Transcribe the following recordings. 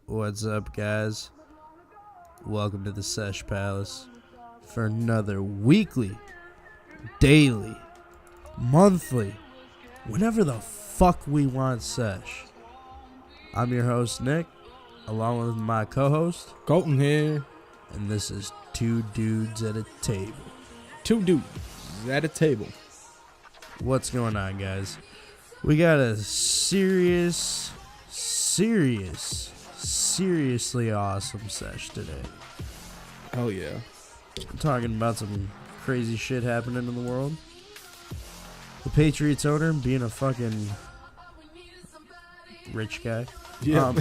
What's up, guys? Welcome to the Sesh Palace for another weekly, daily, monthly, whenever the fuck we want sesh. I'm your host, Nick, along with my co-host, Colton here. and this is Two Dudes at a Table. Two dudes at a table. What's going on, guys? We got a seriously awesome sesh today. Hell yeah. I'm talking about some crazy shit happening in the world. The Patriots owner being a fucking rich guy. Yeah.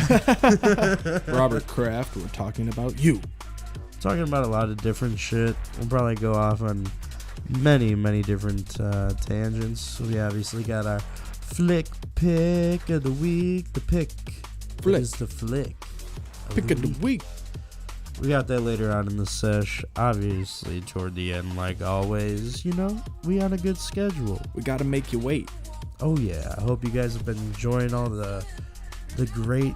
Robert Kraft, we're talking about you. Talking about a lot of different shit. We'll probably go off on many different tangents. We obviously got our flick pick of the week. The pick Flick. is the flick Pick of the week. We got that later on in the sesh. Obviously, toward the end, like always, you know, we on a good schedule. We gotta make you wait. Oh yeah, I hope you guys have been enjoying all the great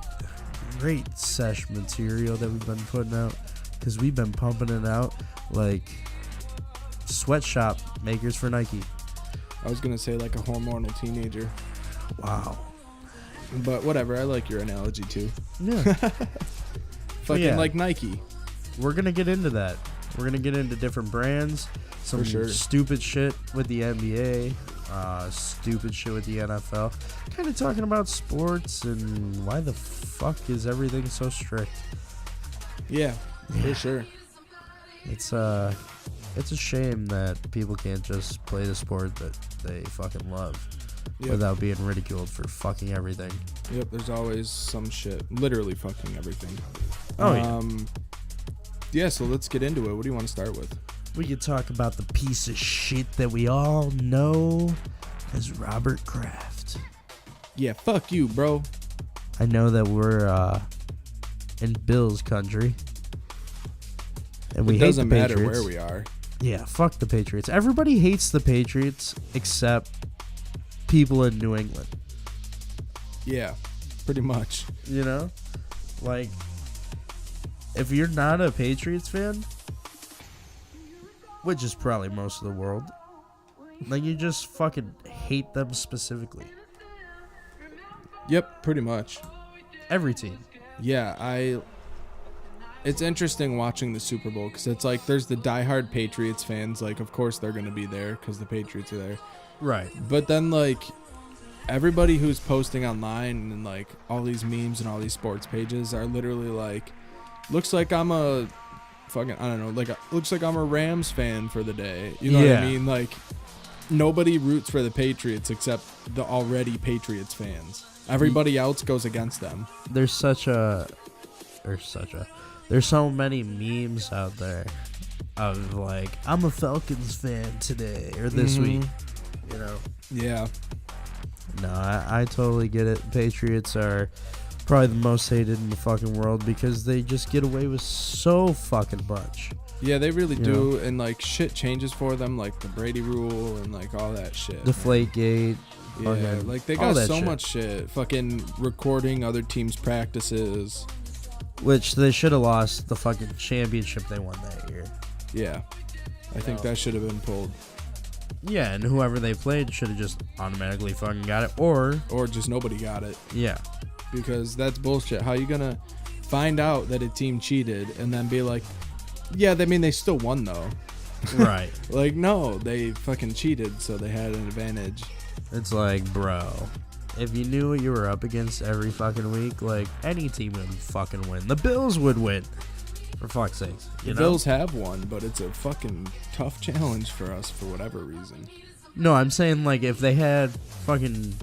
sesh material that we've been putting out, because we've been pumping it out like sweatshop makers for Nike. I was gonna say like a hormonal teenager. Wow. But whatever, I like your analogy too. Yeah. Fucking Yeah. like Nike. We're gonna get into that. We're gonna get into different brands, some For sure. stupid shit with the NBA, stupid shit with the NFL. Kind of talking about sports and why the fuck is everything so strict. Yeah, Yeah. for sure. It's a shame that people can't just play the sport that they fucking love Yep. without being ridiculed for fucking everything. Yep, there's always some shit. Literally fucking everything. Oh, yeah. Yeah, so let's get into it. What do you want to start with? We could talk about the piece of shit that we all know as Robert Kraft. Yeah, fuck you, bro. I know that we're in Bills country, and we It hate doesn't the matter Patriots. where we are. Yeah, fuck the Patriots. Everybody hates the Patriots except people in New England. Yeah, pretty much. You know, like, if you're not a Patriots fan, which is probably most of the world, like, you just fucking hate them specifically. Yep, pretty much. Every team. Yeah, it's interesting watching the Super Bowl because it's like there's the diehard Patriots fans. Like, of course they're going to be there because the Patriots are there. Right. But then, like, everybody who's posting online and, like, all these memes and all these sports pages are literally like, looks like I'm a fucking, I don't know, like, looks like I'm a Rams fan for the day. You know what I mean? Like, nobody roots for the Patriots except the already Patriots fans. Everybody else goes against them. There's so many memes out there of, like, I'm a Falcons fan today or this week, you know. Yeah. No, I totally get it. Patriots are probably the most hated in the fucking world because they just get away with so fucking much. Yeah, they really You do. And, like, shit changes for them, like the Brady rule and, like, all that shit. Deflategate. Yeah, fucking like, they all got that so shit. much shit. Fucking recording other teams' practices. Which they should have lost the fucking championship they won that year. Yeah. I think that should have been pulled. Yeah, and whoever they played should have just automatically fucking got it. Or just nobody got it. yeah. Because that's bullshit. How you gonna find out that a team cheated and then be like, yeah, they still won though. Right. Like, no, they fucking cheated, so they had an advantage. It's like, bro, if you knew what you were up against every fucking week, like, any team would fucking win. The Bills would win. For fuck's sake. The Bills have won, but it's a fucking tough challenge for us for whatever reason. No, I'm saying, like, if they had fucking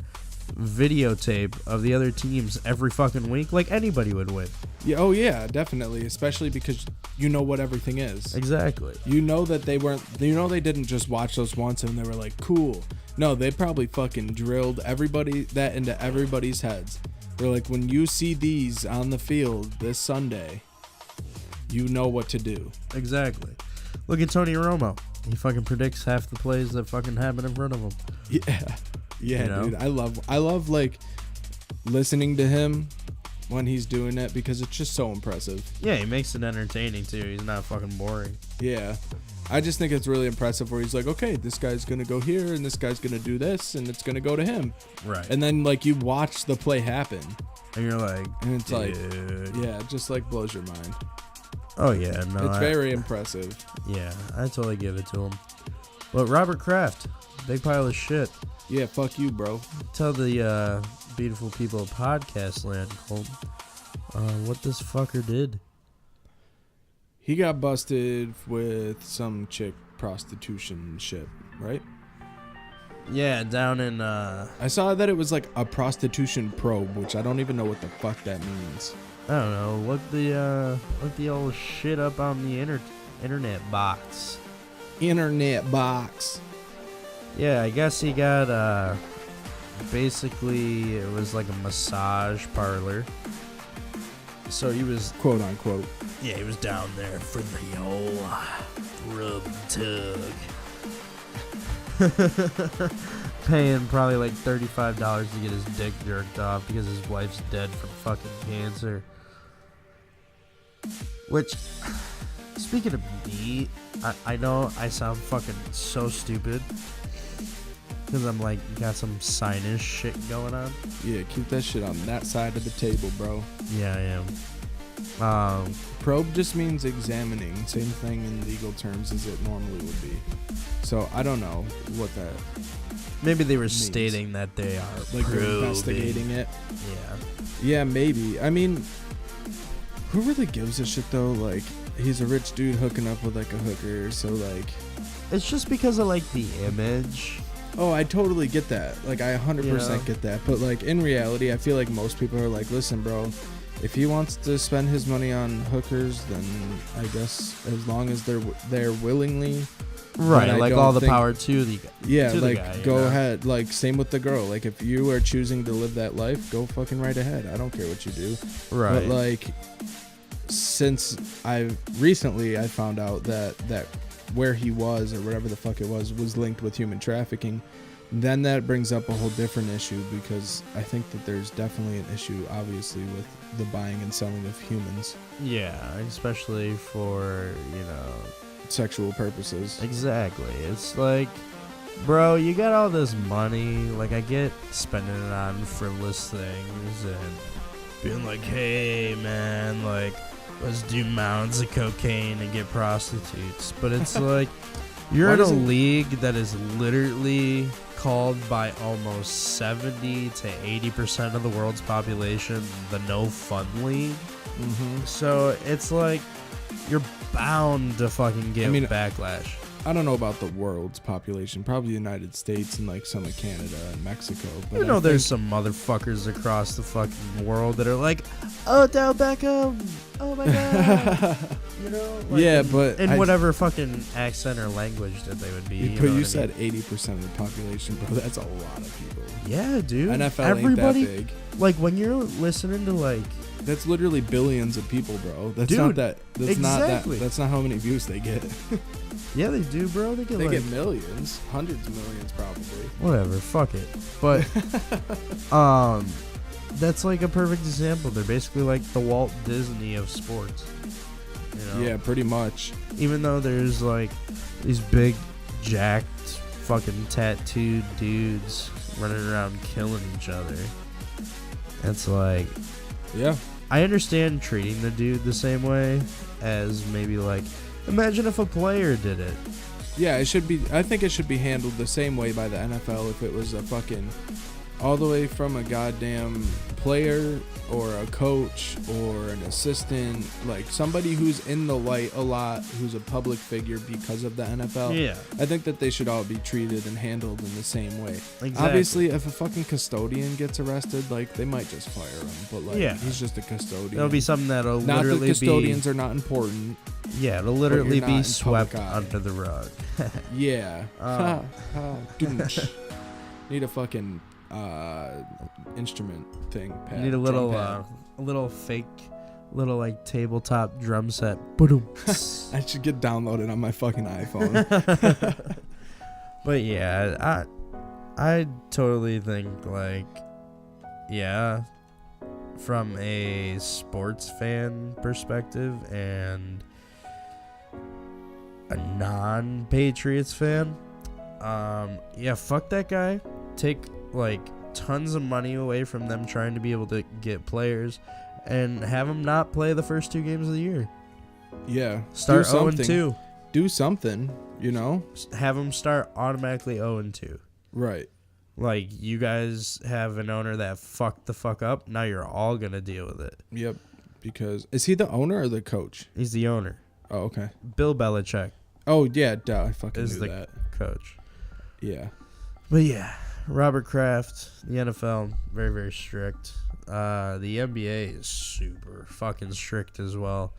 videotape of the other teams every fucking week, like, anybody would win. Yeah, oh yeah, definitely. Especially because you know what everything is. Exactly. You know that they didn't just watch those once and they were like, cool. No, they probably fucking drilled that into everybody's heads. They're like, when you see these on the field this Sunday, you know what to do. Exactly. Look at Tony Romo. He fucking predicts half the plays that fucking happen in front of him. Yeah. Yeah, You know? dude. I love like listening to him when he's doing it because it's just so impressive. Yeah, he makes it entertaining too. He's not fucking boring. Yeah. I just think it's really impressive where he's like, okay, this guy's going to go here and this guy's going to do this and it's going to go to him. Right. And then like you watch the play happen. And you're like, And it's like, dude. yeah, it just like blows your mind. Oh yeah, no. It's very impressive. Yeah, I totally give it to him. But Robert Kraft, big pile of shit. Yeah, fuck you, bro. Tell the beautiful people of podcast land, Colton, what this fucker did. He got busted with some chick prostitution shit, right? Yeah, down in I saw that it was like a prostitution probe, which I don't even know what the fuck that means. I don't know. Look the old shit up on the internet box. Internet box. Yeah, I guess he got basically it was like a massage parlor. So he was Quote unquote. yeah, he was down there for the old rub tug. Paying probably like $35 to get his dick jerked off because his wife's dead from fucking cancer. Which, speaking of me, I know I sound fucking so stupid because I'm like got some sinus shit going on. Yeah, keep that shit on that side of the table, bro. Yeah, I am. Probe just means examining. Same thing in legal terms as it normally would be. So I don't know what that Maybe they were means. stating that they are Like they're probing. investigating it. Yeah. Yeah, maybe. I mean, who really gives a shit though? Like, he's a rich dude hooking up with like a hooker, so like, It's just because of like the image. oh, I totally get that. Like, I 100% You know? get that. But like in reality, I feel like most people are like, listen, bro, if he wants to spend his money on hookers, then I guess as long as they're there willingly. Right, I like don't all the think- power to the Yeah, to the like guy, you go know? ahead. Like same with the girl. Like if you are choosing to live that life, go fucking right ahead. I don't care what you do. Right. But like, since I found out that where he was or whatever the fuck it was linked with human trafficking, then that brings up a whole different issue because I think that there's definitely an issue, obviously, with the buying and selling of humans, Yeah, especially for, sexual purposes. exactly. It's like, bro, you got all this money. Like, I get spending it on frivolous things and being like, hey, man, like, let's do mounds of cocaine and get prostitutes. But it's like, you're Why in a doesn't- league that is literally called by almost 70 to 80% of the world's population the no fun league. Mm-hmm. So it's like you're bound to fucking get I mean, backlash. I don't know about the world's population, probably the United States and like some of Canada and Mexico. But You know, I there's think- some motherfuckers across the fucking world that are like, Odell Beckham, oh my god, you know? Like, Yeah, but in I- whatever fucking accent or language that they would be. But know you what I said mean? 80% of the population, bro. That's a lot of people. Yeah, dude. NFL Everybody, ain't that big. like when you're listening to like, That's literally billions of people, bro. That's Dude, not that. That's not exactly. that. That's not how many views they get. yeah, they do, bro. They get They like get millions, hundreds of millions, probably. whatever, fuck it. But that's like a perfect example. They're basically like the Walt Disney of sports. You know? Yeah, pretty much. Even though there's like these big jacked fucking tattooed dudes running around killing each other. It's like, Yeah. I understand treating the dude the same way as maybe like, imagine if a player did it. Yeah, it should be. I think it should be handled the same way by the NFL if it was a fucking all the way from a goddamn player or a coach or an assistant, like somebody who's in the light a lot, who's a public figure because of the NFL. Yeah, I think that they should all be treated and handled in the same way. exactly. Obviously, if a fucking custodian gets arrested, like they might just fire him, but like Yeah. he's just a custodian. There'll be something that'll Not that literally custodians are not important. yeah, it'll literally you're not be in swept public eye. under the rug. Yeah. Um. Doonch. Need a fucking instrument thing. Pad, Need a drum little fake, little like tabletop drum set. Boom. I should get downloaded on my fucking iPhone. But yeah, I totally think like, yeah, from a sports fan perspective and a non-Patriots fan, yeah, fuck that guy. Take like tons of money away from them trying to be able to get players and have them not play the first 2 games of the year. Yeah. Start 0-2. Do something, you know? Have them start automatically 0-2. Right. Like, you guys have an owner that fucked the fuck up. Now you're all going to deal with it. Yep. Because is he the owner or the coach? He's the owner. Oh, okay. Bill Belichick Oh, yeah, duh. I fucking is knew the that. coach. Yeah. But yeah, Robert Kraft, the NFL, very, very strict. The NBA is super fucking strict as well.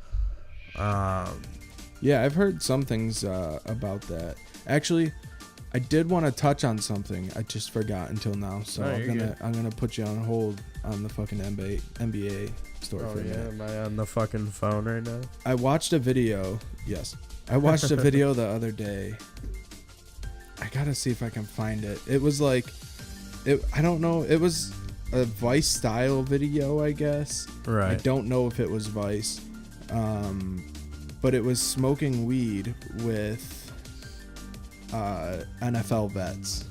Yeah, I've heard some things about that. Actually, I did want to touch on something. I just forgot until now. So I'm gonna put you on hold on the fucking NBA story for a minute. Am I on the fucking phone right now? I watched a video. Yes. I watched a video the other day. I gotta see if I can find it. It was like, I don't know. It was a Vice style video, I guess. Right. I don't know if it was Vice. But it was smoking weed with NFL vets.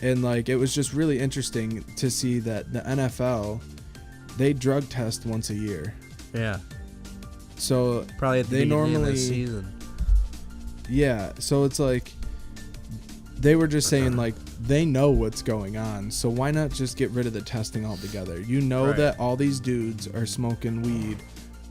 And like, it was just really interesting to see that the NFL, they drug test once a year. Yeah. So probably at the beginning of the season. Yeah, so it's like they were just saying like they know what's going on, so why not just get rid of the testing altogether? You know that all these dudes are smoking weed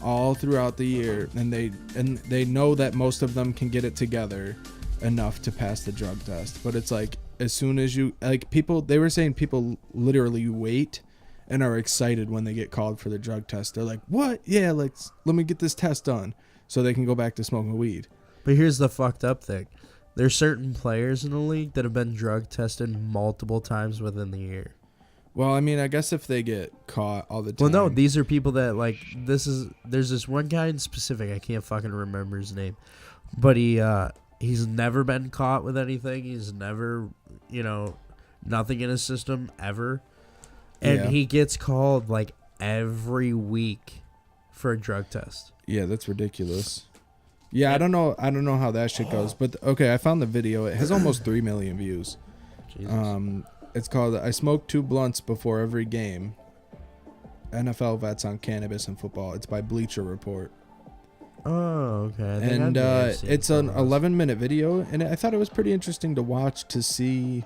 all throughout the year, and they know that most of them can get it together enough to pass the drug test. But it's like, as soon as you like, people, they were saying people literally wait and are excited when they get called for the drug test. They're like, what? Yeah, like, let me get this test done so they can go back to smoking weed. But here's the fucked up thing. There's certain players in the league that have been drug tested multiple times within the year. Well, I mean, I guess if they get caught all the time. Well, no, these are people that, like, there's this one guy in specific, I can't fucking remember his name, but he's never been caught with anything. He's never, nothing in his system ever. And he gets called, like, every week for a drug test. Yeah, that's ridiculous. Yeah, I don't know how that shit goes, but okay, I found the video. It has almost 3 million views. Jesus. It's called "I Smoke 2 Blunts Before Every Game." NFL vets on cannabis and football. It's by Bleacher Report. Oh, okay. And it's an 11-minute video, and I thought it was pretty interesting to watch, to see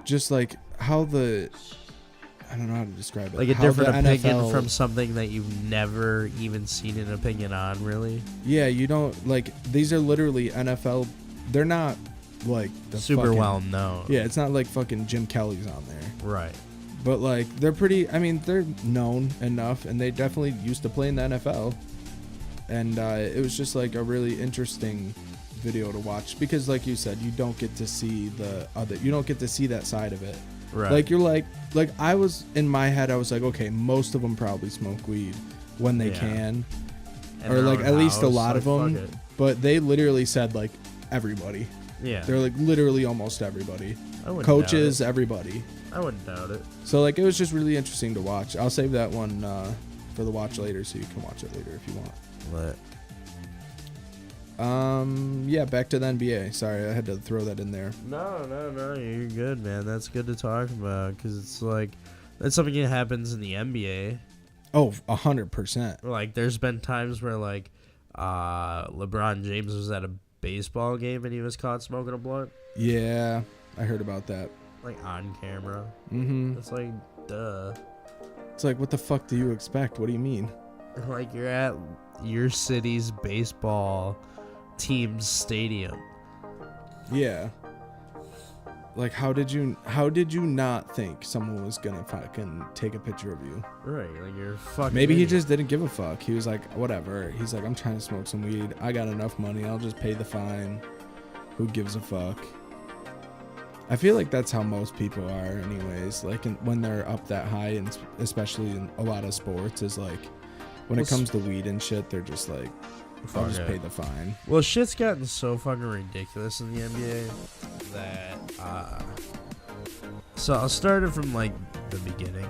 just like how I don't know how to describe it. Like a different opinion from something that you've never even seen an opinion on, really? Yeah, you don't, like, these are literally NFL. They're not like the super well known. Yeah, it's not like fucking Jim Kelly's on there. Right. But like, they're pretty, I mean, they're known enough, and they definitely used to play in the NFL. And it was just like a really interesting video to watch, because like you said, you don't get to see you don't get to see that side of it. Right. Like, you're like I was, in my head, I was like, okay, most of them probably smoke weed when they can, and or like at least a lot of them. But they literally said like everybody. Yeah. They're like literally almost everybody. Coaches, everybody. I wouldn't doubt it. So like, it was just really interesting to watch. I'll save that one for the watch later, so you can watch it later if you want. Lit. Yeah, back to the NBA. Sorry, I had to throw that in there. No, you're good, man. That's good to talk about, because it's like, that's something that happens in the NBA. Oh, 100%. Like, there's been times where, like, LeBron James was at a baseball game and he was caught smoking a blunt. Yeah, I heard about that. Like, on camera. Mm-hmm. It's like, duh. It's like, what the fuck do you expect? What do you mean? Like, you're at your city's baseball team's stadium. Yeah. Like, how did you not think someone was gonna fucking take a picture of you? Right, like, you're fucking Maybe idiot. he just didn't give a fuck. He was like, whatever. He's like, I'm trying to smoke some weed. I got enough money. I'll just pay the fine. Who gives a fuck? I feel like that's how most people are anyways. Like, when they're up that high, and especially in a lot of sports, is like, when it comes to weed and shit, they're just like, I'll just pay the fine. Well, shit's gotten so fucking ridiculous in the NBA that, so I'll start it from, like, the beginning.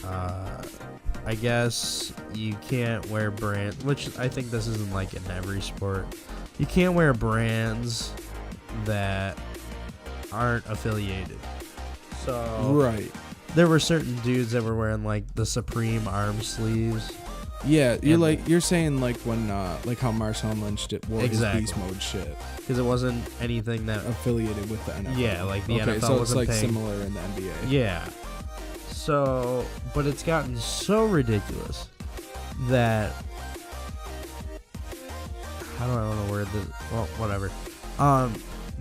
I guess you can't wear brands, which I think this isn't like in every sport. You can't wear brands that aren't affiliated. So Right. there were certain dudes that were wearing like the Supreme arm sleeves. Yeah, you're saying like when like how Marshawn Lynch wore Exactly. his beast mode shit Because it wasn't anything that affiliated with the NFL. Yeah, like the NFL so it's wasn't like paying. similar in the NBA. Yeah. So, but it's gotten so ridiculous that how do I want to word this? Well, whatever.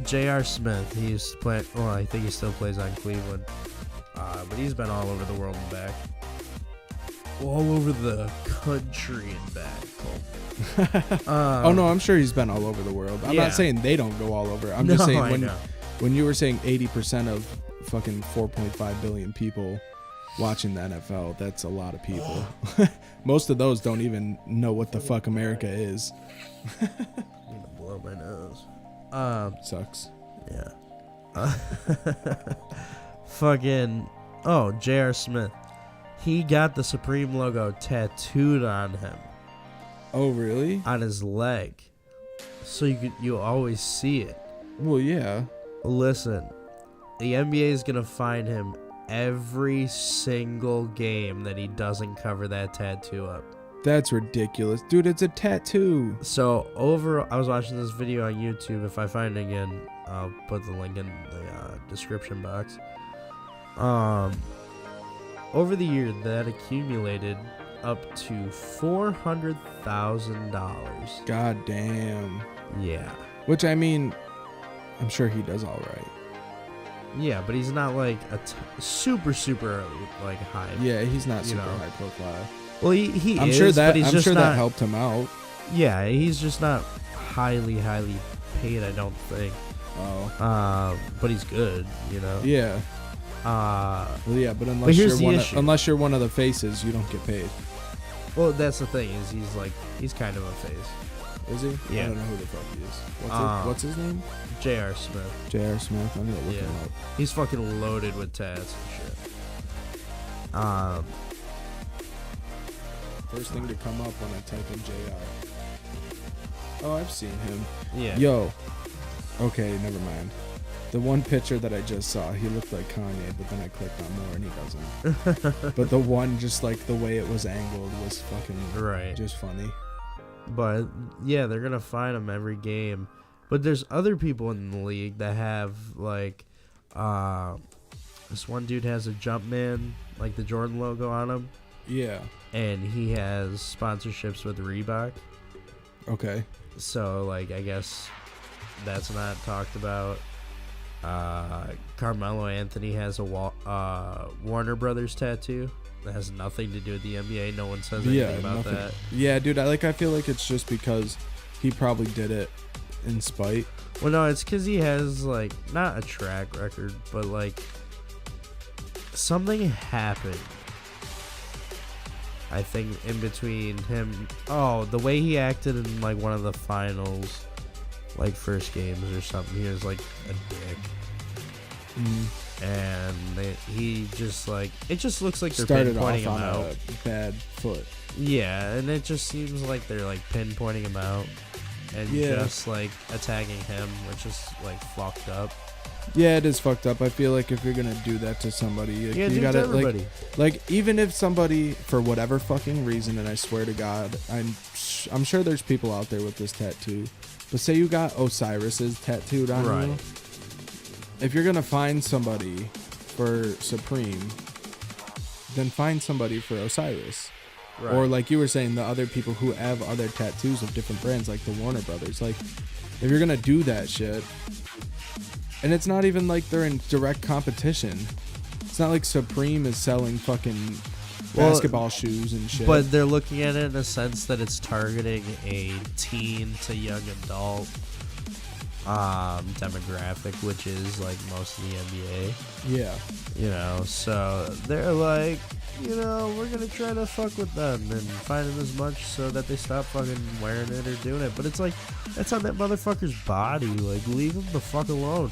J.R. Smith, he used to play. Well, I think he still plays on Cleveland, but he's been all over the world and back, all over the country and back. Oh no, I'm sure he's been all over the world. I'm Yeah. not saying they don't go all over. I'm just saying I know. when you were saying 80% of fucking 4.5 billion people watching the NFL, that's a lot of people. Most of those don't even know what the fuck America is. I'm gonna blow my nose. Sucks. Yeah. Fucking. Oh, J.R. Smith. He got the Supreme logo tattooed on him, Oh really? on his leg, so you always see it. Well, yeah. Listen, the NBA is gonna fine him every single game that he doesn't cover that tattoo up. That's ridiculous. Dude, it's a tattoo. So I was watching this video on YouTube. If I find it again, I'll put the link in the description box. Over the year, that accumulated up to $400,000. God damn. Yeah. Which, I mean, I'm sure he does all right. Yeah, but he's not like a super like high. Yeah, he's not You super know. high profile. Well, he I'm is, sure but that he's I'm just sure not, that helped him out. Yeah, he's just not highly paid, I don't think. Oh. But he's good, you know. Yeah. Well, Yeah, but unless here's you're the issue. unless you're one of the faces, you don't get paid. Well, that's the thing is he's kind of a face. Is he? Yeah. I don't know who the fuck he is. What's his name? J.R. Smith. J.R. Smith. I'm gonna look Yeah. him up. He's fucking loaded with tats and shit. First thing to come up when I type in J.R. Oh, I've seen him. Yeah. Yo. Okay, never mind. The one picture that I just saw, he looked like Kanye, but then I clicked on more and he doesn't. But the one, just like the way it was angled, was fucking Right. just funny. But yeah, they're gonna find him every game. But there's other people in the league that have like, this one dude has a Jumpman, like the Jordan logo on him, Yeah. and he has sponsorships with Reebok. Okay. So like, I guess that's not talked about. Carmelo Anthony has a Warner Brothers tattoo that has nothing to do with the NBA. No one says anything about nothing. that. Yeah, dude. I feel like it's just because he probably did it in spite. Well, no, it's because he has like not a track record, but like something happened. I think in between him. Oh, the way he acted in like one of the finals, like first games or something. He was like a dick. And he just like it just looks like they're Started pinpointing off him on out. a bad foot. Yeah, and it just seems like they're like pinpointing him out and just like attacking him, which is like fucked up. Yeah, it is fucked up. I feel like if you're gonna do that to somebody, you gotta everybody. like even if somebody for whatever fucking reason, and I swear to God, I'm sure there's people out there with this tattoo, but say you got Osiris's tattooed on Right. you. If you're gonna find somebody for Supreme, then find somebody for Osiris. Right. Or like you were saying, the other people who have other tattoos of different brands, like the Warner Brothers. Like, if you're gonna do that shit, and it's not even like they're in direct competition. It's not like Supreme is selling fucking basketball shoes and shit. But they're looking at it in a sense that it's targeting a teen to young adult demographic, which is like most of the NBA. Yeah. You know, so they're like, you know, we're gonna try to fuck with them and find them as much so that they stop fucking wearing it or doing it. But it's like, that's on that motherfucker's body. Like, leave him the fuck alone.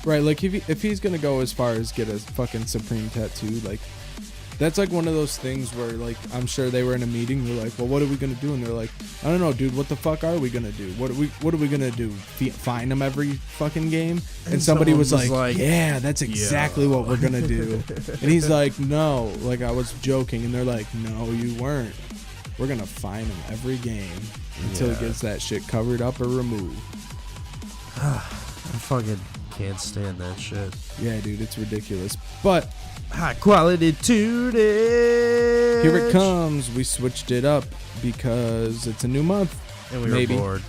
Right, like if he's gonna go as far as get a fucking Supreme tattoo, like That's like one of those things where, like, I'm sure they were in a meeting. They're like, well, what are we going to do? And they're like, I don't know, dude. What the fuck are we going to do? What are we going to do? Fine them every fucking game? And somebody was like, yeah, that's exactly what we're going to do. And he's like, no, like, I was joking. And they're like, no, you weren't. We're going to fine him every game until he gets that shit covered up or removed. I fucking can't stand that shit. Yeah, dude, it's ridiculous. But high quality tunage. Here it comes. We switched it up because it's a new month. And we were bored.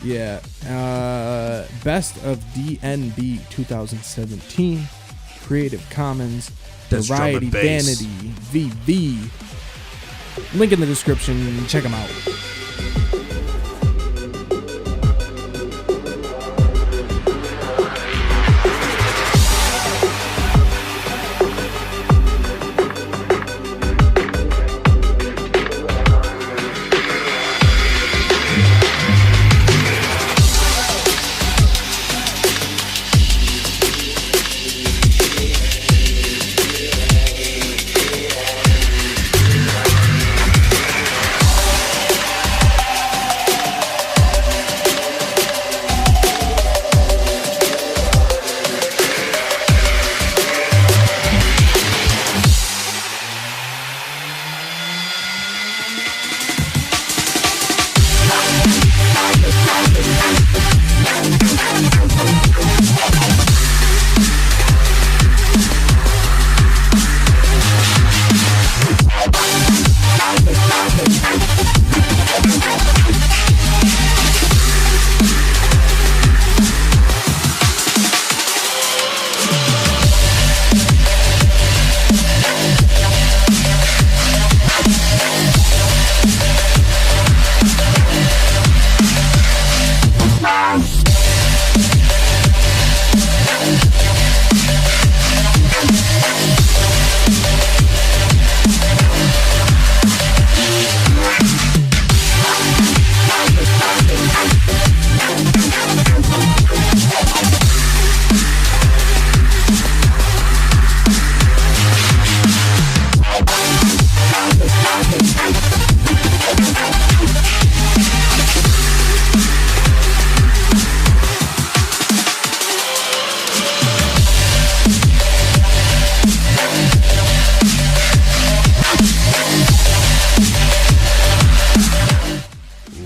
Yeah. Best of DNB 2017. Creative Commons. That's Variety Vanity. VV. Link in the description. Check them out.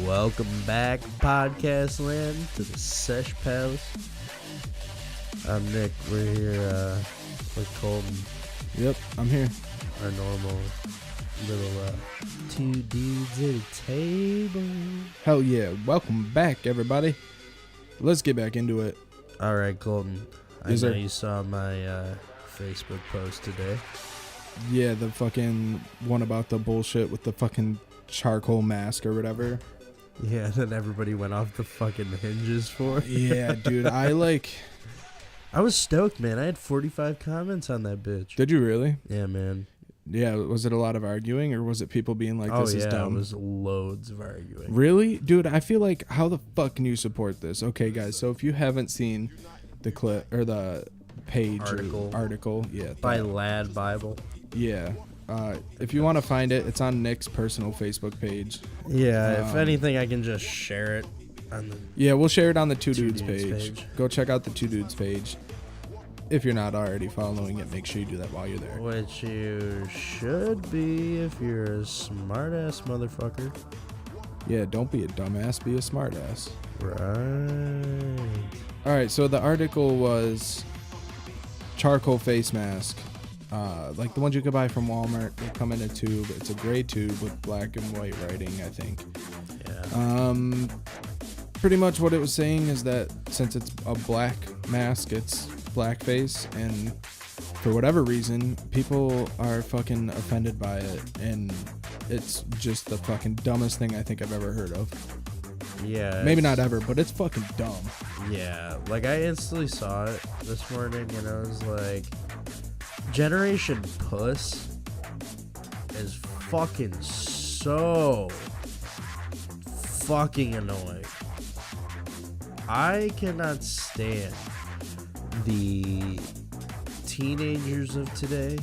Welcome back, podcast land, to the Sesh Palace. I'm Nick. We're here with Colton. Yep, I'm here. Our normal little two dudes at a table. Hell yeah. Welcome back, everybody. Let's get back into it. All right, Colton. I know you saw my Facebook post today. Yeah, the fucking one about the bullshit with the fucking charcoal mask or whatever. Yeah, that everybody went off the fucking hinges for. Yeah, dude, I was stoked, man. I had 45 comments on that bitch. Did you really? Yeah, man. Yeah, was it a lot of arguing, or was it people being like, this is dumb? It was loads of arguing. Really? Dude, I feel like, how the fuck can you support this? Okay, guys, so if you haven't seen the clip, or the page, article, yeah. By Lad Bible. Yeah. If you want to find it, it's on Nick's personal Facebook page. Yeah, if anything, I can just share it. Yeah, we'll share it on the Two Dudes page. Go check out the Two Dudes page. If you're not already following it, make sure you do that while you're there. Which you should be if you're a smart-ass motherfucker. Yeah, don't be a dumbass, be a smartass. Right. Alright, so the article was charcoal face mask. Like the ones you could buy from Walmart. They come in a tube. It's a gray tube with black and white writing, I think. Yeah. Pretty much what it was saying is that since it's a black mask, it's blackface, and for whatever reason, people are fucking offended by it, and it's just the fucking dumbest thing I think I've ever heard of. Yeah. Maybe not ever, but it's fucking dumb. Yeah. Like, I instantly saw it this morning, and I was like, Generation Puss is fucking so fucking annoying. I cannot stand the teenagers of today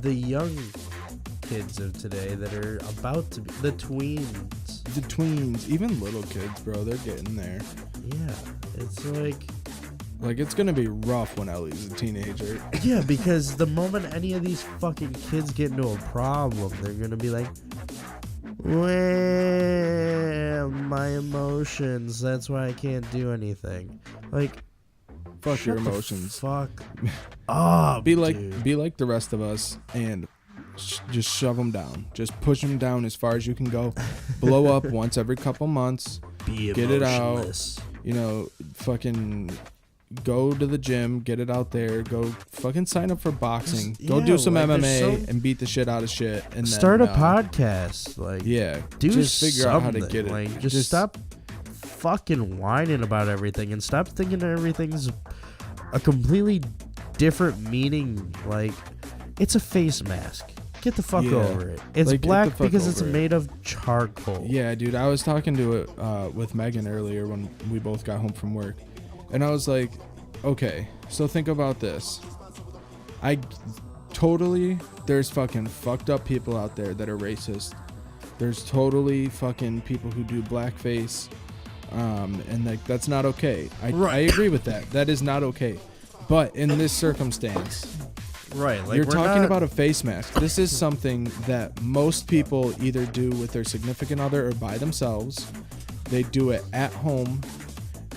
the young kids of today that are about to be the tweens. The tweens, even little kids, bro, they're getting there. Yeah, it's like it's gonna be rough when Ellie's a teenager. Yeah, because the moment any of these fucking kids get into a problem, they're gonna be like, well, my emotions, that's why I can't do anything. Like, fuck your shut the emotions. Fuck up, be like dude. be like the rest of us and just shove them down. Just push them down as far as you can go. Blow up once every couple months. Be get it out. emotionless. You know, fucking go to the gym, get it out there. Go fucking sign up for boxing. Go do some MMA and beat the shit out of shit. And start then, a podcast. Like, yeah, do just figure out how to something. get it. Like, just stop fucking whining about everything and stop thinking everything's a completely different meaning. Like, it's a face mask. Get the fuck over it. It's black because it's made of charcoal. Yeah, dude. I was talking to it with Megan earlier when we both got home from work. And I was like, okay, so think about this. There's fucking fucked up people out there that are racist. There's totally fucking people who do blackface. And like, that's not okay. I agree with that. That is not okay. But in this circumstance... Right, like you're talking about a face mask. This is something that most people either do with their significant other or by themselves. They do it at home.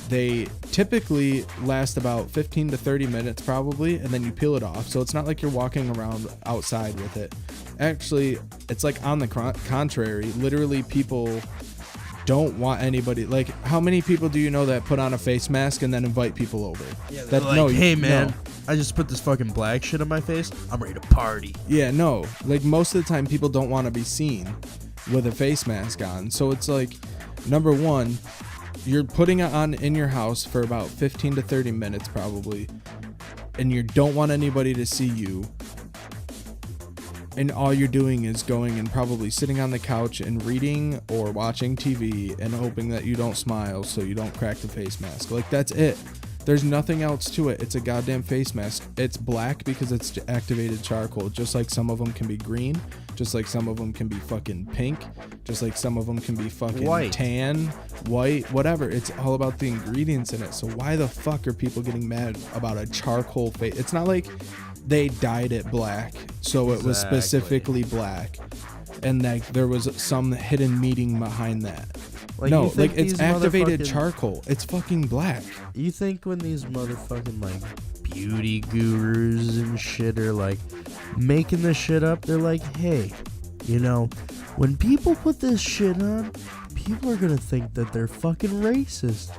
They typically last about 15 to 30 minutes probably, and then you peel it off. So it's not like you're walking around outside with it. Actually, it's like on the contrary. Literally, people don't want anybody. Like, how many people do you know that put on a face mask and then invite people over? Yeah, they're like, hey man, I just put this fucking black shit on my face. I'm ready to party. Yeah, no. Like, most of the time, people don't want to be seen with a face mask on. So it's like, number one, you're putting it on in your house for about 15 to 30 minutes probably, and you don't want anybody to see you. And all you're doing is going and probably sitting on the couch and reading or watching TV and hoping that you don't smile so you don't crack the face mask. Like, that's it. There's nothing else to it. It's a goddamn face mask. It's black because it's activated charcoal. Just like some of them can be green. Just like some of them can be fucking pink. Just like some of them can be fucking white, tan, white, whatever. It's all about the ingredients in it. So why the fuck are people getting mad about a charcoal face? It's not like they dyed it black, so it was specifically black, and like there was some hidden meaning behind that. Like, no, like it's activated charcoal. It's fucking black. You think when these motherfucking like beauty gurus and shit are like making this shit up, they're like, hey, you know, when people put this shit on, people are gonna think that they're fucking racist,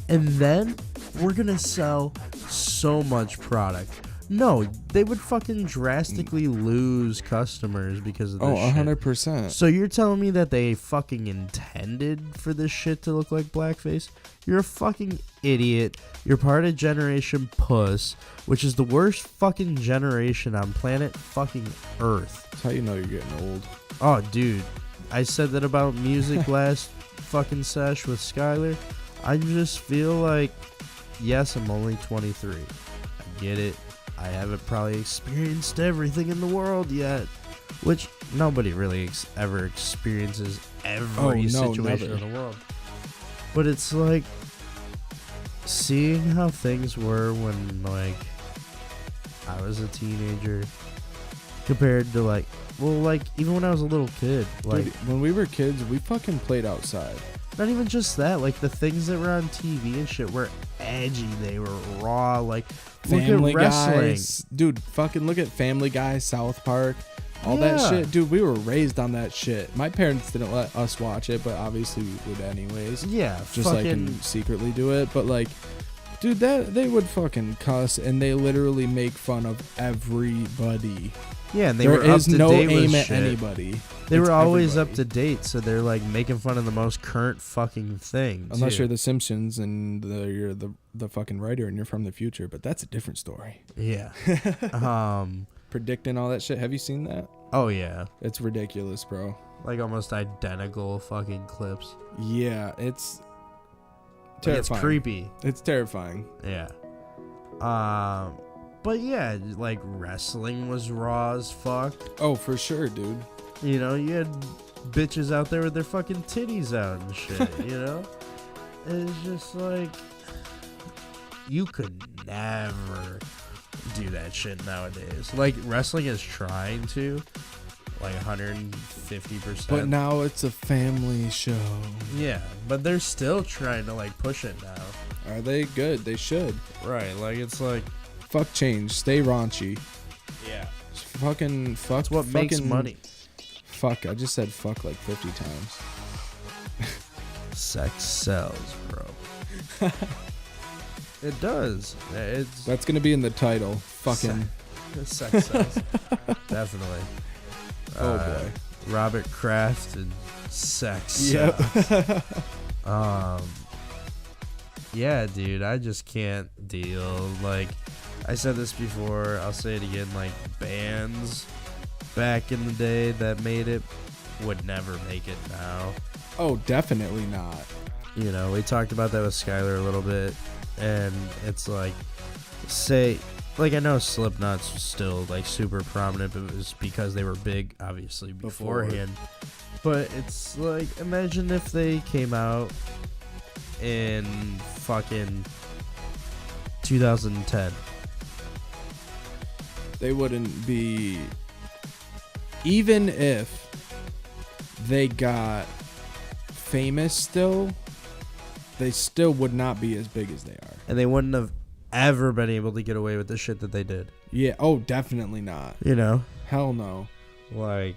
and then we're gonna sell so much product. No, they would fucking drastically lose customers because of this shit. 100%. So you're telling me that they fucking intended for this shit to look like blackface? You're a fucking idiot. You're part of Generation Puss, which is the worst fucking generation on planet fucking Earth. That's how you know you're getting old. Oh, dude. I said that about music last fucking sesh with Skylar. I just feel like, yes, I'm only 23. I get it. I haven't probably experienced everything in the world yet, which nobody really ever experiences every situation in the world. But it's like seeing how things were when like I was a teenager compared to like, well, like even when I was a little kid. Like, dude, when we were kids, we fucking played outside. Not even just that, like the things that were on TV and shit were edgy. They were raw. Like, Family look at wrestling. Guy, dude. Fucking look at Family Guy, South Park, all that shit, dude. We were raised on that shit. My parents didn't let us watch it, but obviously we would anyways. Yeah, just like and secretly do it. But like, dude, that they would fucking cuss and they literally make fun of everybody. Yeah, and they there were is up to no date aim with at shit. anybody. They were always up to date, so they're like making fun of the most current fucking thing. Unless you're The Simpsons and you're the fucking writer and you're from the future, but that's a different story. Yeah. Predicting all that shit. Have you seen that? Oh yeah. It's ridiculous, bro. Like almost identical fucking clips. Yeah, it's terrifying. It's creepy. It's terrifying. Yeah. But yeah, like wrestling was raw as fuck. Oh, for sure, dude. You know, you had bitches out there with their fucking titties out and shit, you know? It's just like, you could never do that shit nowadays. Like, wrestling is trying to, like 150%. But now it's a family show. Yeah, but they're still trying to, like, push it now. Are they good? They should. Right, like, it's like... Fuck change. Stay raunchy. Yeah. Just fucking fuck. That's what makes money. Fuck. I just said fuck like 50 times. Sex sells, bro. It does. That's gonna be in the title. Fucking. Sex sells. Definitely. Oh boy. Robert Kraft and sex Yep. sells. Yeah, dude, I just can't deal. Like, I said this before, I'll say it again, like, bands back in the day that made it would never make it now. Oh, definitely not. You know, we talked about that with Skylar a little bit, and it's like, say, like, I know Slipknot's still, like, super prominent, but it was because they were big, obviously, beforehand. But it's like, imagine if they came out in fucking 2010. They wouldn't be. Even if they got famous still, they still would not be as big as they are. And they wouldn't have ever been able to get away with the shit that they did. Yeah. Oh, definitely not. You know? Hell no. Like,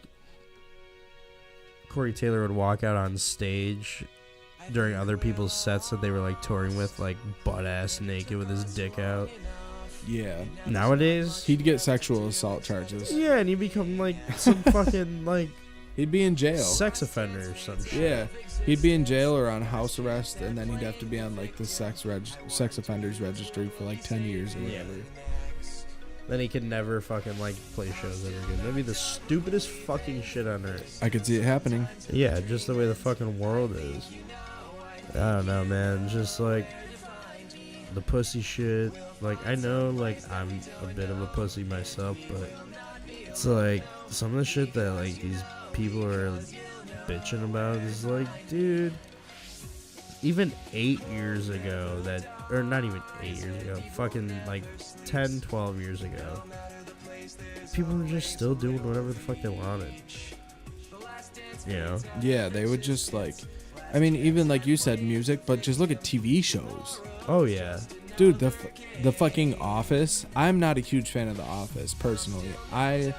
Corey Taylor would walk out on stage during other people's sets that they were, like, touring with, like, butt-ass naked with his dick out. Yeah. Nowadays, He'd get sexual assault charges. yeah, and he'd become, like, some fucking, like, He'd be in jail. sex offender or some shit. Yeah. He'd be in jail or on house arrest, and then he'd have to be on, like, the sex offenders registry for, like, 10 years or whatever. Then he could never fucking, like, play shows ever again. That'd be the stupidest fucking shit on earth. I could see it happening. Yeah, just the way the fucking world is. I don't know, man. Just, like, the pussy shit. Like, I know, like, I'm a bit of a pussy myself, but it's, like, some of the shit that, like, these people are bitching about is, like, dude, even 8 years ago or not even 8 years ago, fucking, like, 10, 12 years ago, people were just still doing whatever the fuck they wanted. You know? Yeah, they would just, like... I mean, even like you said, music, but just look at TV shows. Oh, yeah. Dude, the fucking Office. I'm not a huge fan of The Office, personally. I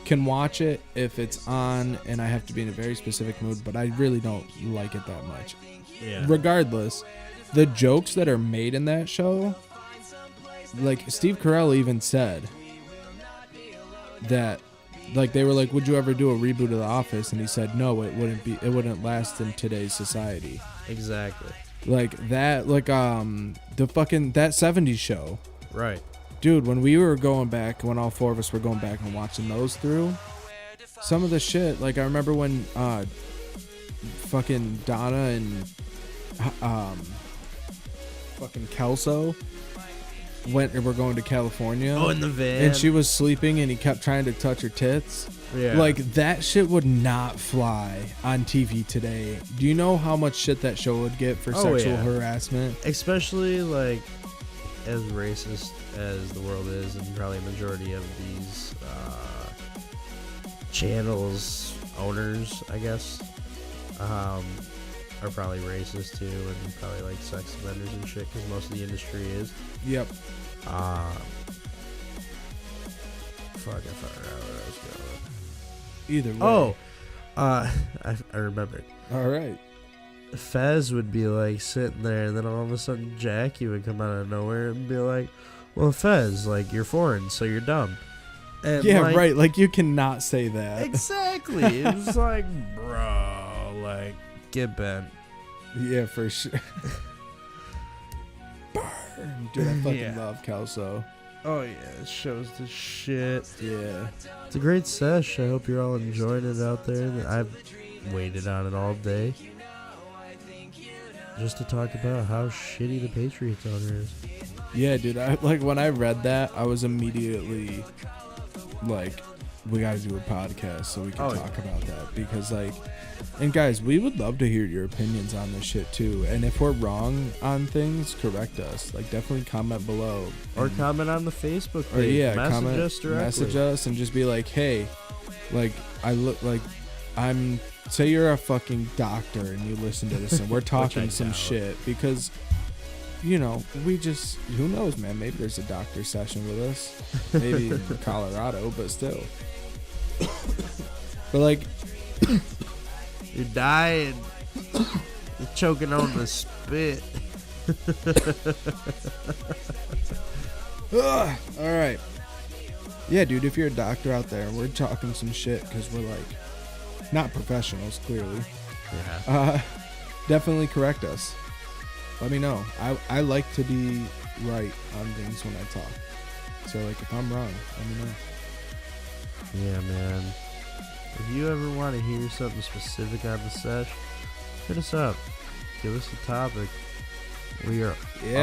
can watch it if it's on and I have to be in a very specific mood, but I really don't like it that much. Yeah. Regardless, the jokes that are made in that show, like Steve Carell even said that, like, they were like, would you ever do a reboot of The Office? And he said, no, it wouldn't last in today's society. Exactly. Like that, like, the fucking, that 70s show. Right. Dude, when we were going back, when all four of us were going back and watching those through, some of the shit, like, I remember when, fucking Donna and, fucking Kelso were going to California. Oh, in the van. And she was sleeping and he kept trying to touch her tits. Yeah. Like, that shit would not fly on TV today. Do you know how much shit that show would get for sexual harassment? Especially, like, as racist as the world is, and probably a majority of these channels owners, I guess, are probably racist too, and probably like sex offenders and shit, because most of the industry is. Yep. Fuck, I forgot where I was going. Either way. I remembered. All right. Fez would be like sitting there, and then all of a sudden Jackie would come out of nowhere and be like, well, Fez, like, you're foreign, so you're dumb. And Yeah, like, right. Like, you cannot say that. Exactly. It was like, bro, like, get bent. Yeah, for sure. Burn. Dude, I fucking love Kelso. Oh, yeah, it shows the shit. Yeah. It's a great sesh. I hope you're all enjoying it out there. I've waited on it all day just to talk about how shitty the Patriots owner is. Yeah, dude. When I read that, I was immediately like, we got to do a podcast so we can talk about that, because and guys, we would love to hear your opinions on this shit too. And if we're wrong on things, correct us. Definitely comment below or comment on the Facebook page. Or message us directly. Message us and just be like, hey, I look like say you're a fucking doctor and you listen to this and we're talking some shit, because we just, who knows, man, maybe there's a doctor session with us, maybe in Colorado, but still. But you're dying. You're choking on the spit. All right. Yeah, dude, if you're a doctor out there, we're talking some shit because we're not professionals, clearly. Yeah. Definitely correct us. Let me know. I like to be right on things when I talk. So if I'm wrong, let me know. Yeah, man. If you ever want to hear something specific on the sesh, hit us up. Give us a topic. We are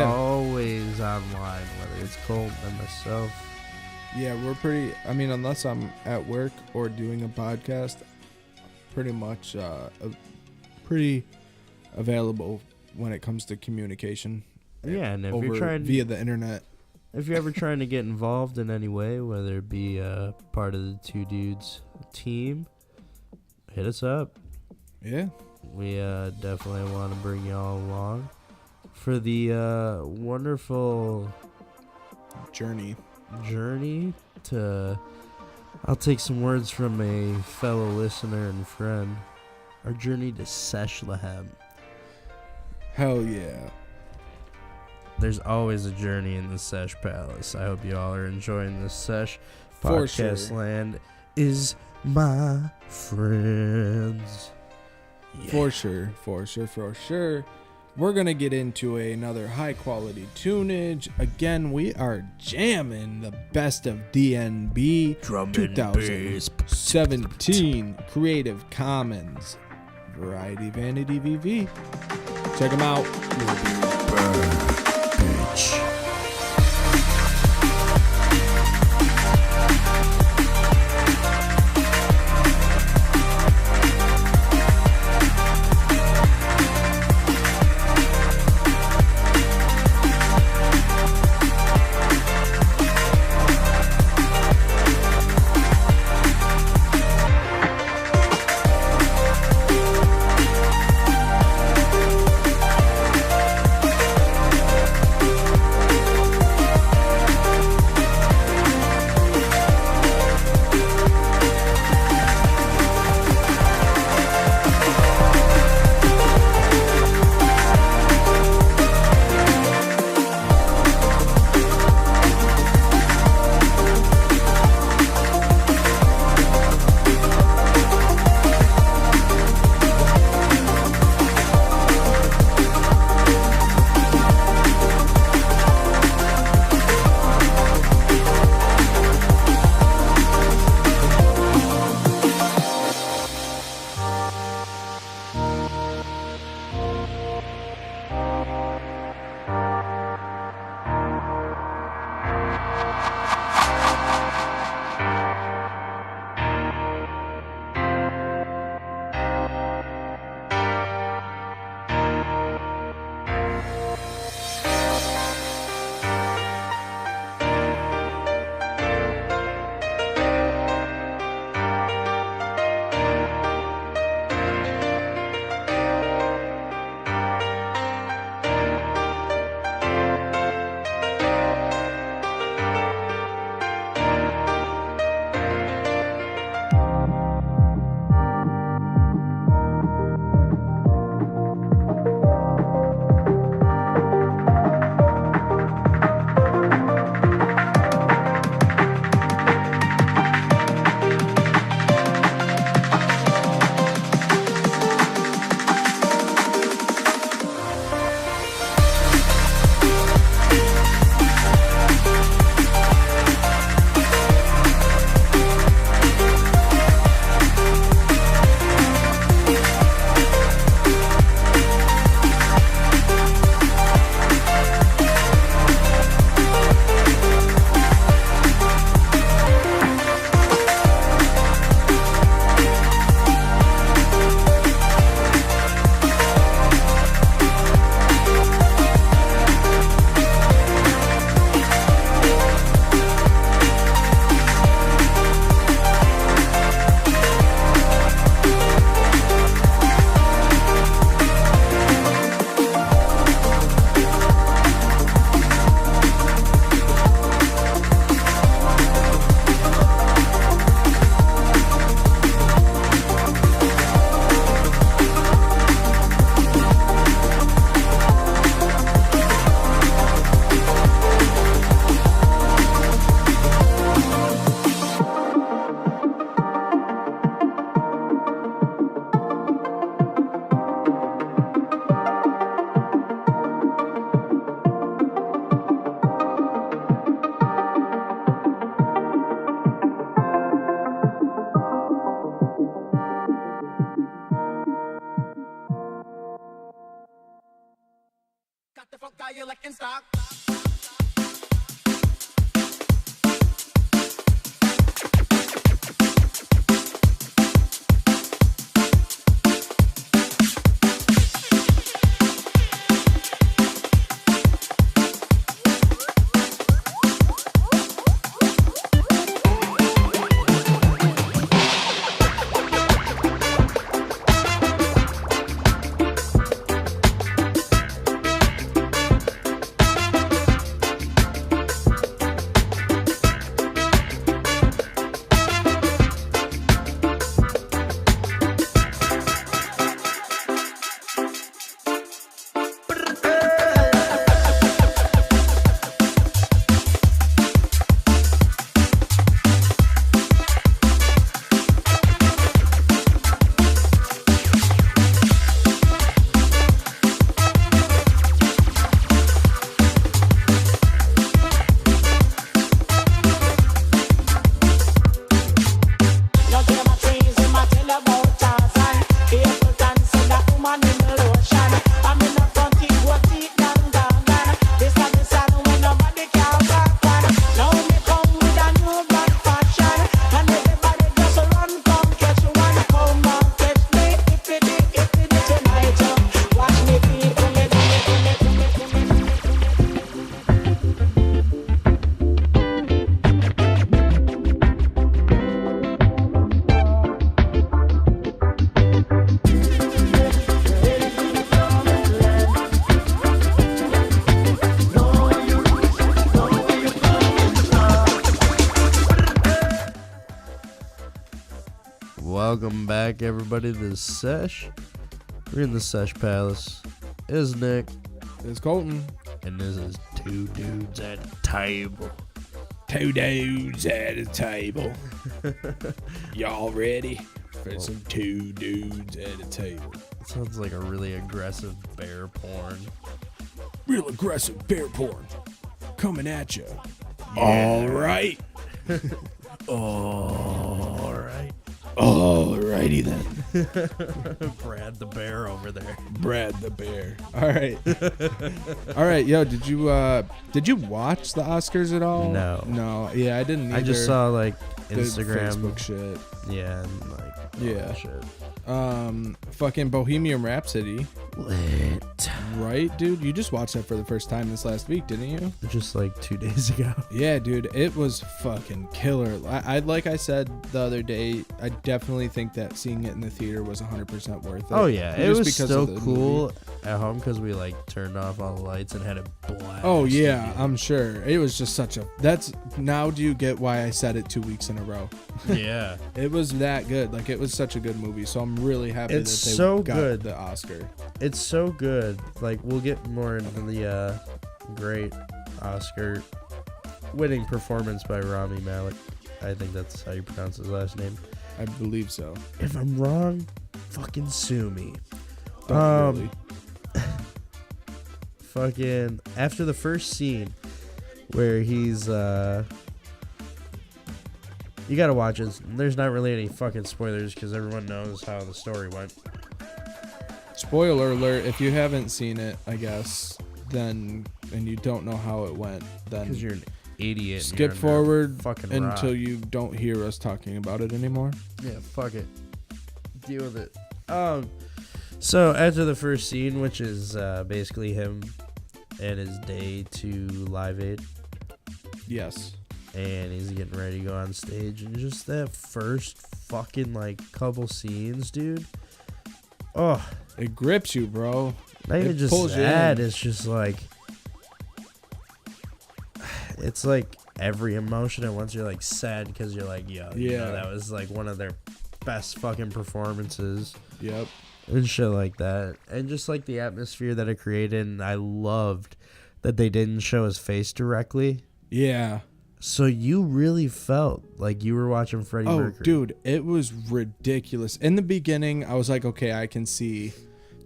always online, whether it's Colton and myself. Yeah, we're pretty, unless I'm at work or doing a podcast, pretty much pretty available when it comes to communication. Yeah, and if you're trying via the internet. If you're ever trying to get involved in any way, whether it be part of the Two Dudes team, hit us up. Yeah. We definitely want to bring y'all along for the wonderful journey to, I'll take some words from a fellow listener and friend, our journey to Seshlehem. Hell yeah. There's always a journey in the Sesh Palace. I hope you all are enjoying this Sesh. For Podcast sure. land is my friends. Yeah. For sure. We're going to get into another high quality tunage. Again, we are jamming the best of DNB 2017 Creative Commons Variety Vanity VV. Check them out. Bitch. Welcome back, everybody, to the Sesh. We're in the Sesh Palace. It is Nick. It's Colton. And this is two dudes at a table. Two dudes at a table. Y'all ready for some two dudes at a table? It sounds like a really aggressive bear porn. Real aggressive bear porn coming at you. Yeah. All right. All right. Alrighty then. Brad the bear over there. Brad the bear. All right. All right, yo, did you watch the Oscars at all? No. Yeah, I didn't either. I just saw like The Instagram Facebook shit. Yeah, and like Yeah. shit. Fucking Bohemian Rhapsody. Lit. Right, dude? You just watched that for the first time this last week, didn't you? Just like 2 days ago. Yeah, dude, it was fucking killer. I like I said the other day, I definitely think that seeing it in the theater was 100% worth it. Oh yeah, it Just was because so of the cool movie. at home because we like turned off all the lights and had a blast. Oh yeah, dude. I'm sure. It was just such a now do you get why I said it 2 weeks in a row? Yeah. It was that good. Like, it was such a good movie, so I'm really happy It's that they so got good. the Oscar. It's so good. Like, we'll get more into the great Oscar winning performance by Rami Malek. I think that's how you pronounce his last name. I believe so. If I'm wrong, fucking sue me. Don't really. Fucking after the first scene where he's you gotta watch it. There's not really any fucking spoilers because everyone knows how the story went. Spoiler alert, if you haven't seen it, I guess, then, and you don't know how it went, then Because you're an idiot. and skip you're under a forward fucking until rock. you don't hear us talking about it anymore. Yeah, fuck it. Deal with it. So after the first scene, which is basically him and his day to Live Aid, Yes. and he's getting ready to go on stage, and just that first fucking like couple scenes, dude. Oh, It grips you, bro. not even It just pulls you that. in. It's just like it's like every emotion at once. You're like sad because you're like, yo, you know, Yeah. that was like one of their best fucking performances. Yep. And shit like that. And just like the atmosphere that it created. And I loved that they didn't show his face directly. Yeah. So you really felt like you were watching Freddie Oh, Mercury. dude, it was ridiculous. In the beginning, I was like, okay, I can see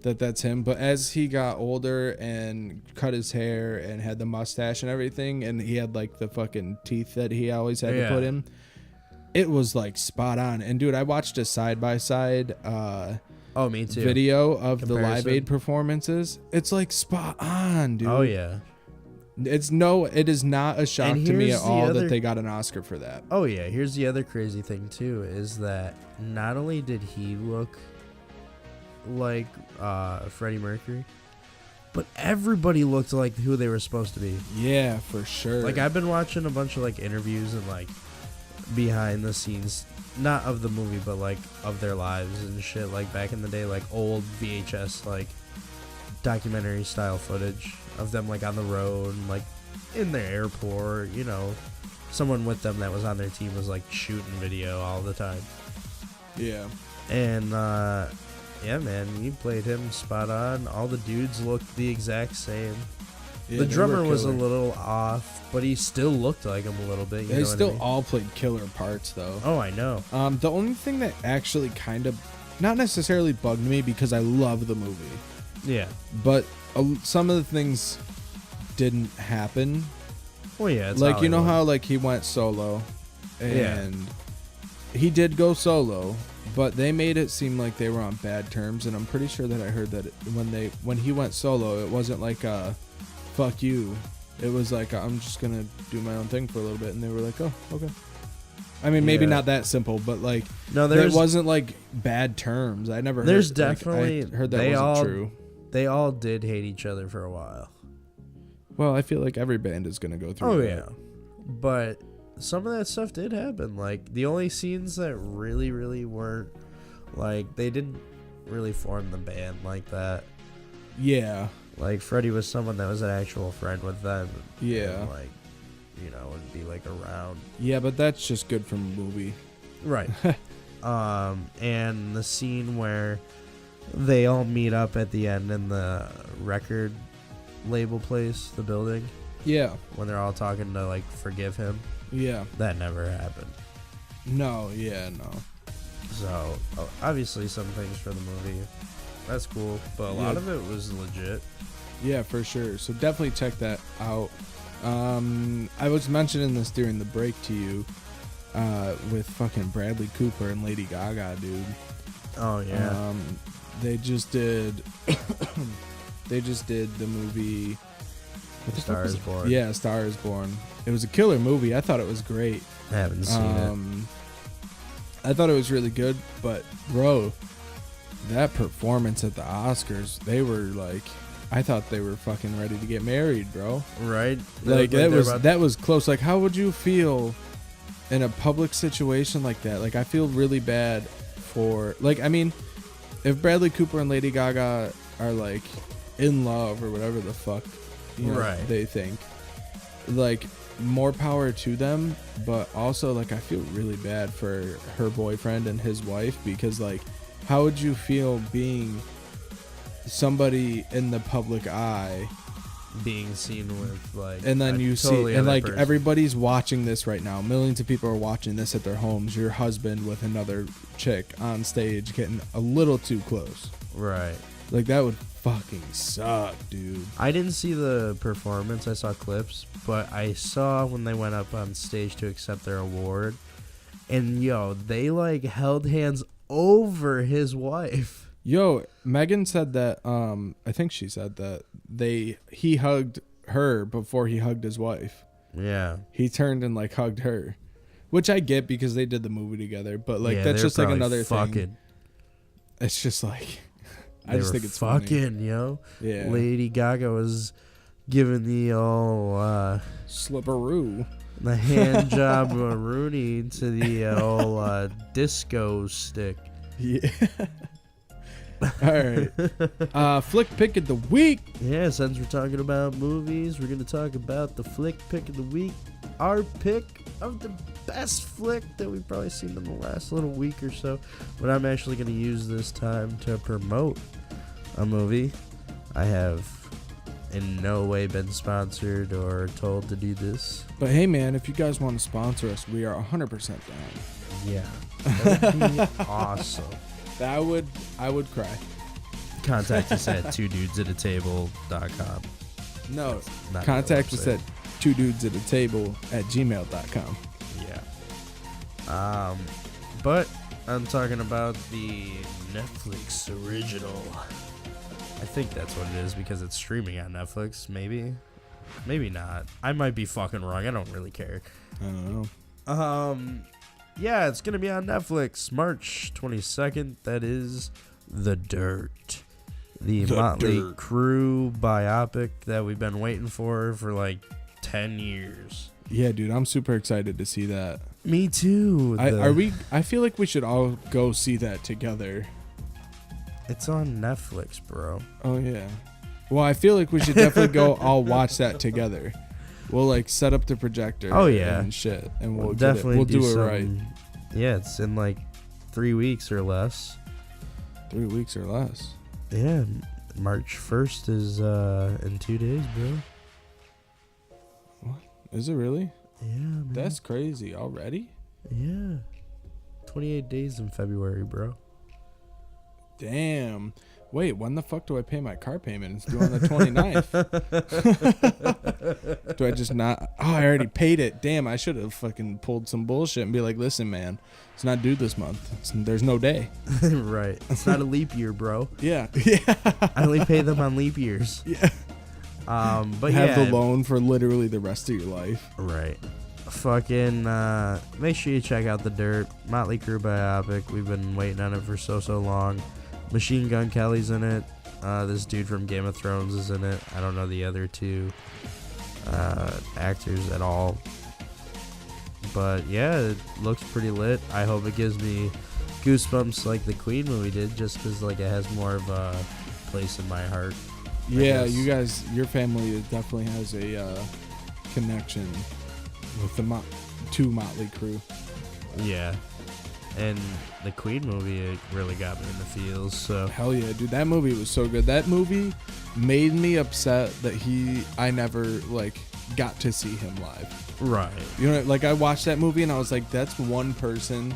that that's him. But as he got older and cut his hair and had the mustache and everything, and he had like the fucking teeth that he always had Yeah. to put in, it was like spot on. And dude, I watched a side by side. Oh, me too. video of the Live Comparison. Aid performances, it's like spot on, dude. Oh yeah. It is not a shock And to me here's at the all other- that they got an Oscar for that. Oh yeah. Here's the other crazy thing too is that not only did he look like Freddie Mercury, but everybody looked like who they were supposed to be. Yeah, for sure. Like I've been watching a bunch of like interviews and like behind the scenes, not of the movie, but like of their lives and shit. Like back in the day, like old VHS like documentary style footage of them like on the road, and, like in the airport. You know, someone with them that was on their team was like shooting video all the time. Yeah. And yeah, man, he played him spot on. All the dudes looked the exact same. Yeah, The they drummer were was a killer. little off, but he still looked like him a little bit. You They know what I still mean? all played killer parts, though. Oh, I know. The only thing that actually kind of, not necessarily bugged me because I love the movie, Yeah. but some of the things didn't happen. Well, yeah. It's Like, you know Hollywood. how, like, he went solo, Yeah. and he did go solo, but they made it seem like they were on bad terms, and I'm pretty sure that I heard that when he went solo, it wasn't like a fuck you. It was like, I'm just gonna do my own thing for a little bit, and they were like, oh, okay. I mean, maybe Yeah. not that simple, but like, No, it wasn't like bad terms. I never. There's heard, like, definitely- I heard that they wasn't all- true. They all did hate each other for a while. Well, I feel like every band is gonna go through. Oh, that. yeah. But some of that stuff did happen. Like, the only scenes that really, really weren't, like, they didn't really form the band like that. Yeah. Like, Freddie was someone that was an actual friend with them. Yeah. And, like, you know, would be, like, around. Yeah, but that's just good from a movie. Right. And the scene where they all meet up at the end in the record label place, the building, Yeah. when they're all talking to, like, forgive him. Yeah. That never happened. No. Yeah. No. So, obviously some things for the movie. That's cool. But a lot Yeah. of it was legit. Yeah, for sure. So definitely check that out. I was mentioning this during the break to you, with fucking Bradley Cooper and Lady Gaga, dude. Oh, yeah. They just did. They just did the movie. What the fuck Star was is it? Born. Yeah, Star is Born. It was a killer movie. I thought it was great. I haven't seen it. I thought it was really good, but bro, that performance at the Oscars, they were like, I thought they were fucking ready to get married, bro. Right? Like they're that was close. Like, how would you feel in a public situation like that? Like, I feel really bad for, like, I mean, if Bradley Cooper and Lady Gaga are like in love or whatever the fuck, you know, Right. they think, like, more power to them. But also, like, I feel really bad for her boyfriend and his wife, because, like, how would you feel being somebody in the public eye, being seen with, like, and then a you totally see, and other like person. everybody's watching this right now, millions of people are watching this at their homes, your husband with another chick on stage getting a little too close? Right. Like, that would fucking suck, dude. I didn't see the performance. I saw clips, but I saw when they went up on stage to accept their award, and yo, they like held hands over his wife. Yo, Megan said that, I think she said that he hugged her before he hugged his wife. Yeah. He turned and like hugged her, which I get because they did the movie together, but like, Yeah, that's they're just like probably another thing. fucking. It's just like, I They just were think it's funny. fucking, yo. Yeah. Lady Gaga was giving the old Slipperoo. the hand job Rooney to the old disco stick. Yeah. All right. Flick pick of the week. Yeah, since we're talking about movies, we're gonna talk about the flick pick of the week. Our pick of the best flick that we've probably seen in the last little week or so. But I'm actually gonna use this time to promote a movie. I have in no way been sponsored or told to do this. But hey, man, if you guys want to sponsor us, we are 100% down. Yeah, that would be awesome. I would cry. Contact us at twodudesattatable.com. No, Not contact the us website. at 2dudesattatable@gmail.com. Yeah. But I'm talking about the Netflix original. I think that's what it is because it's streaming on Netflix. Maybe not. I might be fucking wrong. I don't really care. I don't know. Yeah, it's gonna be on Netflix March 22nd. That is The Dirt, the Motley Crue biopic that we've been waiting for like 10 years. Yeah, dude, I'm super excited to see that. Me too. I feel like we should all go see that together. It's on Netflix, bro. Oh yeah. Well, I feel like we should definitely go all watch that together. We'll like set up the projector. Oh yeah, and shit, and we'll definitely we'll do it right. Yeah, it's in like 3 weeks or less. 3 weeks or less. Yeah, March 1st is in 2 days, bro. What? Is it really? Yeah, man. That's crazy already. Yeah, 28 days in February, bro. Damn. Wait, when the fuck do I pay my car payment? It's due on the 29th. Do I just not? Oh, I already paid it. Damn, I should have fucking pulled some bullshit and be like, listen, man, it's not due this month. There's no day. Right. It's not a leap year, bro. Yeah. Yeah. I only pay them on leap years. Yeah. But have the loan for literally the rest of your life. Right. Fucking make sure you check out The Dirt, Motley Crue biopic. We've been waiting on it for so long. Machine Gun Kelly's in it. This dude from Game of Thrones is in it. I don't know the other two actors at all. But yeah, it looks pretty lit. I hope it gives me goosebumps like the Queen movie did, just because like it has more of a place in my heart. Yeah, you guys, your family definitely has a connection with the two Motley Crue. Yeah. And the Queen movie, it really got me in the feels. So hell yeah, dude, that movie was so good. That movie made me upset that I never like got to see him live. Right. You know, like I watched that movie and I was like, that's one person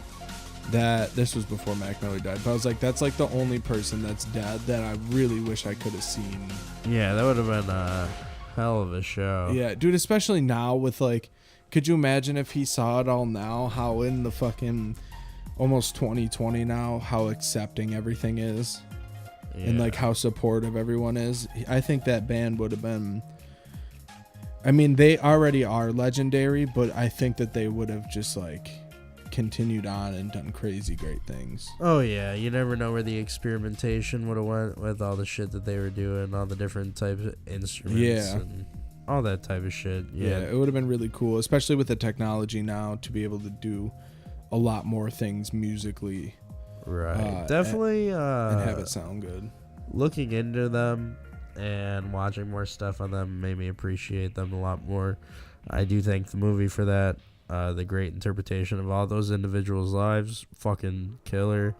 that this was before Mac Miller died, but I was like, that's like the only person that's dead that I really wish I could have seen. Yeah, that would have been a hell of a show. Yeah, dude, especially now with like, could you imagine if he saw it all now? How in the fucking almost 2020 now, how accepting everything is, and like how supportive everyone is. I think that band would have been, I mean, they already are legendary, but I think that they would have just like continued on and done crazy great things. Oh yeah, you never know where the experimentation would have went with all the shit that they were doing, all the different types of instruments and all that type of shit. Yeah, it would have been really cool, especially with the technology now to be able to do a lot more things musically, right? Definitely, and have it sound good. Looking into them and watching more stuff on them made me appreciate them a lot more. I do thank the movie for that. The great interpretation of all those individuals' lives, fucking killer.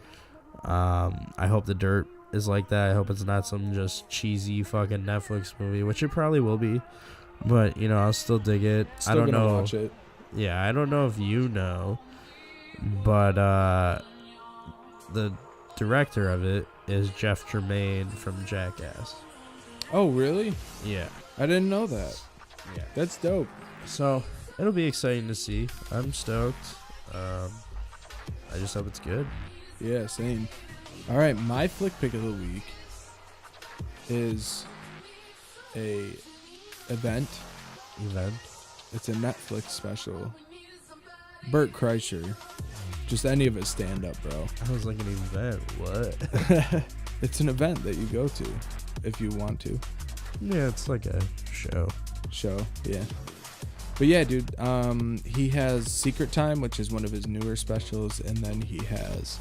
I hope The Dirt is like that. I hope it's not some just cheesy fucking Netflix movie, which it probably will be. But you know, I'll still dig it. Still I don't gonna know. Watch it. Yeah, I don't know if you know. But the director of it is Jeff Tremaine from Jackass. Oh, really? Yeah. I didn't know that. Yeah. That's dope. So, it'll be exciting to see. I'm stoked. I just hope it's good. Yeah, same. All right, my flick pick of the week is a event. It's a Netflix special. Bert Kreischer. Just any of his stand-up, bro. I was like, an event? What? It's an event that you go to if you want to. Yeah, it's like a show. Yeah. But yeah, dude, he has Secret Time, which is one of his newer specials, and then he has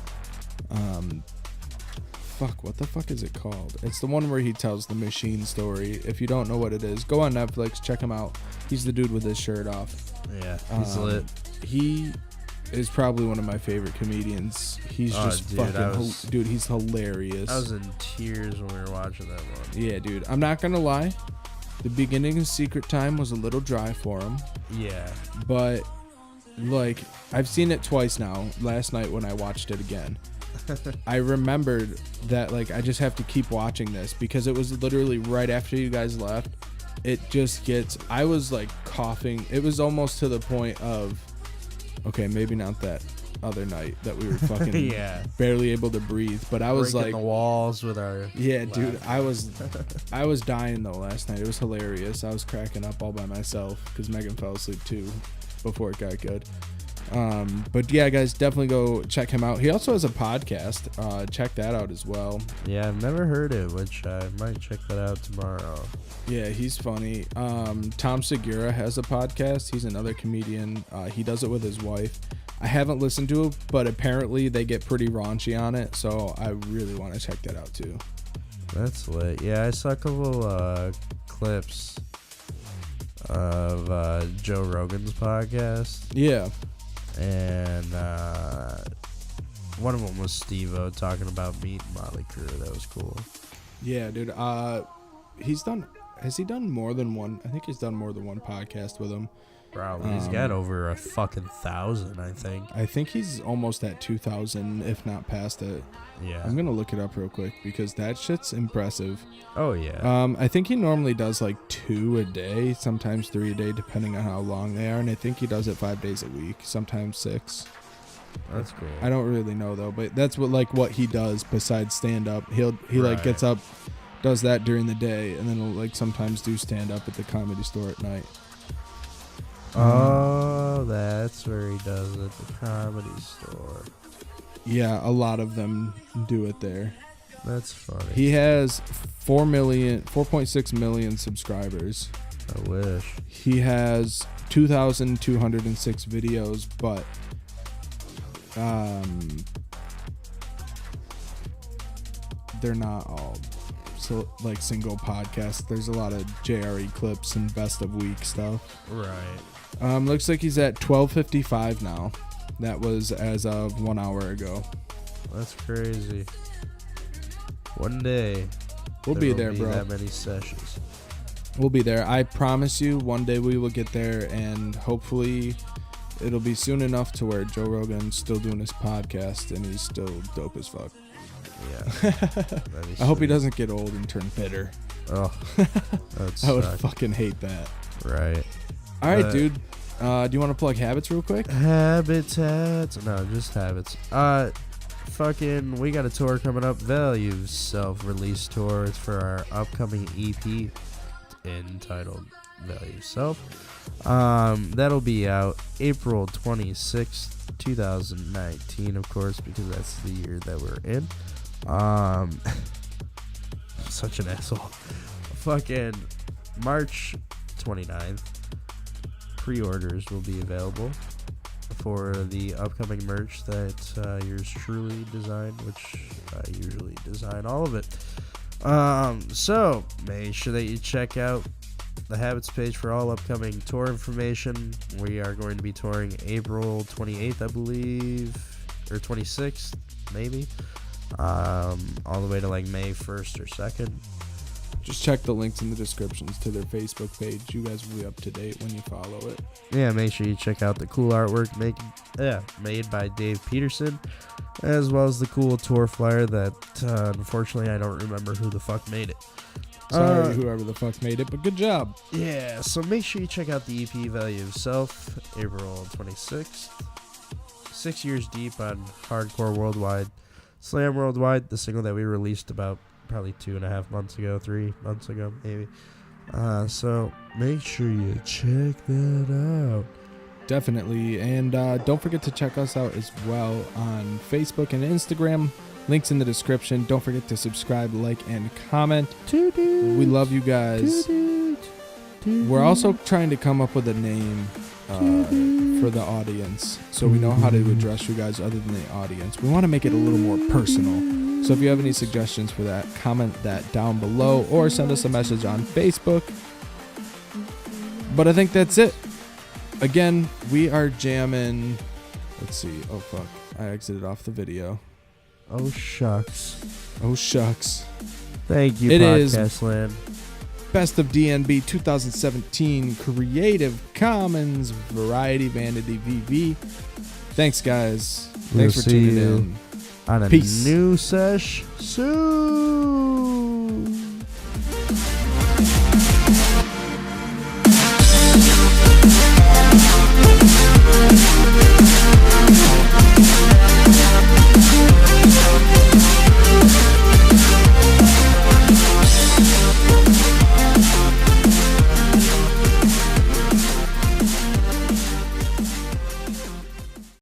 what the fuck is it called? It's the one where he tells the machine story. If you don't know what it is, go on Netflix, check him out. He's the dude with his shirt off. Yeah, he's lit. He is probably one of my favorite comedians. He's dude, he's hilarious. I was in tears when we were watching that one. Yeah, dude, I'm not gonna lie, the beginning of Secret Time was a little dry for him. Yeah, but like, I've seen it twice now. Last night when I watched it again, I remembered that like I just have to keep watching this because it was literally right after you guys left. It just gets, I was like coughing. It was almost to the point of, okay, maybe not that other night that we were fucking Yeah. barely able to breathe. But I was Breaking like, the walls with our. yeah, dude, laughter. I was dying though last night. It was hilarious. I was cracking up all by myself because Megan fell asleep too before it got good. But yeah, guys, definitely go check him out. He also has a podcast. Check that out as well. Yeah, I've never heard it, which I might check that out tomorrow. Yeah, he's funny. Tom Segura has a podcast. He's another comedian. He does it with his wife. I haven't listened to it, but apparently they get pretty raunchy on it, so I really want to check that out too. That's lit. Yeah, I saw a couple clips of Joe Rogan's podcast. Yeah. And one of them was Steve-O talking about meeting Motley Crue. That was cool. Yeah, dude. Has he done more than one? I think he's done more than one podcast with him. Probably. He's got over a fucking 1,000, I think. I think he's almost at 2,000, if not past it. Yeah. I'm going to look it up real quick because that shit's impressive. Oh, yeah. I think he normally does like 2 a day, sometimes 3 a day, depending on how long they are. And I think he does it 5 days a week, sometimes 6. That's cool. I don't really know though, but that's what he does besides stand up. He like gets up, does that during the day, and then he'll like sometimes do stand up at the Comedy Store at night. Oh, that's where he does it, the Comedy Store. Yeah, a lot of them do it there. That's funny. He has 4.6 million subscribers. I wish. He has 2,206 videos, but they're not all like single podcasts. There's a lot of JRE clips and best of week stuff. Right. Looks like he's at 12:55 now. That was as of 1 hour ago. That's crazy. One day We'll be there, won't bro. That many sessions. We'll be there. I promise you, one day we will get there, and hopefully it'll be soon enough to where Joe Rogan's still doing his podcast and he's still dope as fuck. Yeah. I hope he doesn't get old and turn bitter. Oh, I would fucking hate that. Right. All right, dude. Do you want to plug Habits real quick? Habitats. No, just Habits. Fucking, we got a tour coming up. Value Self-release tour. It's for our upcoming EP entitled Value Self. That'll be out April 26th, 2019, of course, because that's the year that we're in. Such an asshole. Fucking March 29th. Pre-orders will be available for the upcoming merch that yours truly designed, which I usually design all of it. So make sure that you check out the Habits page for all upcoming tour information. We are going to be touring April 28th, I believe, or 26th, maybe, all the way to like May 1st or 2nd. Just check the links in the descriptions to their Facebook page. You guys will be up to date when you follow it. Yeah, make sure you check out the cool artwork made by Dave Peterson, as well as the cool tour flyer that unfortunately I don't remember who the fuck made it. Sorry, whoever the fuck made it, but good job. Yeah, so make sure you check out the EP Value of Self, April 26th. 6 years deep on Hardcore Worldwide, Slam Worldwide, the single that we released about probably 2.5 months ago, 3 months ago, maybe. So make sure you check that out. Definitely. And don't forget to check us out as well on Facebook and Instagram. Links in the description. Don't forget to subscribe, like, and comment. We love you guys. We're also trying to come up with a name for the audience, so we know how to address you guys other than the audience. We want to make it a little more personal. So if you have any suggestions for that, comment that down below or send us a message on Facebook. But I think that's it. Again, we are jamming. Let's see. Oh, fuck. I exited off the video. Oh, shucks. Oh, shucks. Thank you, It Podcast is Land. Best of DNB 2017 Creative Commons Variety Vanity VV. Thanks, guys. Thanks for tuning in. On a Peace. new sesh soon.